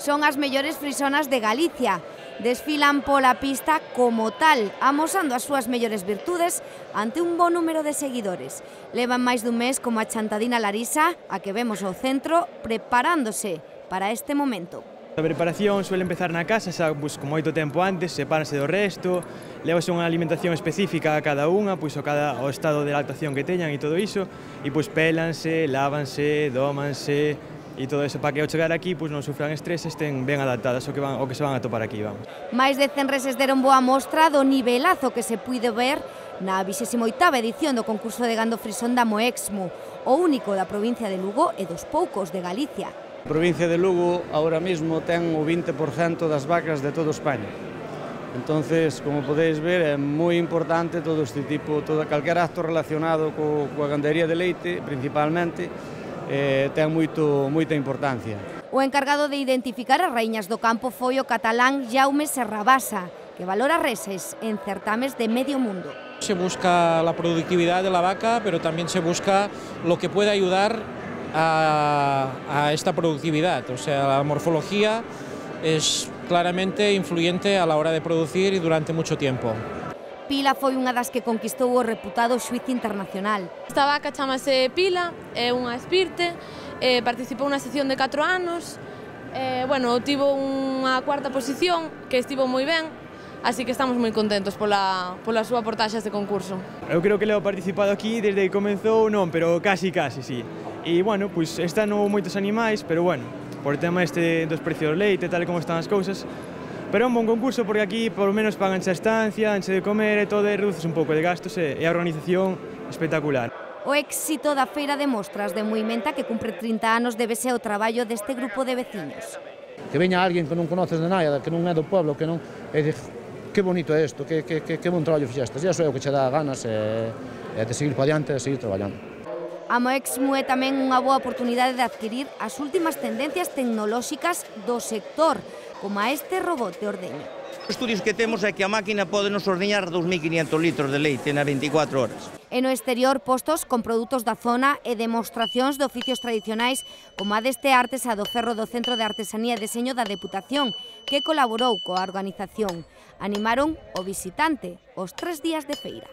Son as mellores frisonas de Galicia. Desfilan pola pista como tal, amosando as súas mellores virtudes ante un bo número de seguidores. Levan máis dun mes como a Chantadina Larisa, a que vemos ao centro, preparándose para este momento. A preparación suele empezar na casa, xa, pues, con moito tempo antes, sepáranse do resto, levase unha alimentación específica a cada unha, pues, ao estado de lactación que teñan e todo iso, e pues, pélanse, lávanse, dómanse, e todo eso para que ao chegar aquí pues, non sufran estrés, estén ben adaptadas ao que se van a topar aquí. Vamos. Máis de 100 reses deron boa mostra do nivelazo que se puide ver na 28ª edición do concurso de gando frisón da Moexmo, o único da provincia de Lugo e dos poucos de Galicia. A provincia de Lugo ahora mismo ten o 20% das vacas de todo España. Entonces, como podéis ver, é moi importante todo este tipo, calquer acto relacionado coa gandería de leite, principalmente, ten moita importancia. O encargado de identificar as raíñas do campo foi o catalán Jaume Serrabasa, que valora reses en certames de medio mundo. Se busca la productividad de la vaca, pero también se busca lo que puede ayudar a esta productividad. O sea, la morfología es claramente influyente a la hora de producir y durante mucho tiempo. Pila foi unha das que conquistou o reputado xuíz internacional. Esta vaca chamase Pila, é unha espirte, participou na sección de 4 anos, tivo unha cuarta posición que estivo moi ben, así que estamos moi contentos pola súa portaxe a este concurso. Eu creo que levo participado aquí desde que comenzou, non, pero casi, sí. E, bueno, pues, están moitos animais, pero, bueno, por tema dos precios do leite, tal como están as cousas, pero é un bon concurso porque aquí, por lo menos, paganse a estancia, anche de comer e todo, e reduces un pouco de gastos e a organización espectacular. O éxito da feira de mostras de Moimenta, que cumpre 30 anos, débese ao traballo deste grupo de veciños. Que veña alguén que non conoces de nada, que non é do pueblo, que non... E dice, que bonito é isto, que bon traballo fixestes. E iso é o que che dá ganas de seguir para diante e seguir traballando. A Moexmo é tamén unha boa oportunidade de adquirir as últimas tendencias tecnolóxicas do sector, como a este robot de ordeño. Os estudios que temos é que a máquina pode nos ordeñar 2.500 litros de leite na 24 horas. E no exterior, postos con produtos da zona e demostracións de oficios tradicionais como a deste artesa do ferro do Centro de Artesanía e Deseño da Deputación, que colaborou coa organización. Animaron o visitante os 3 días de feira.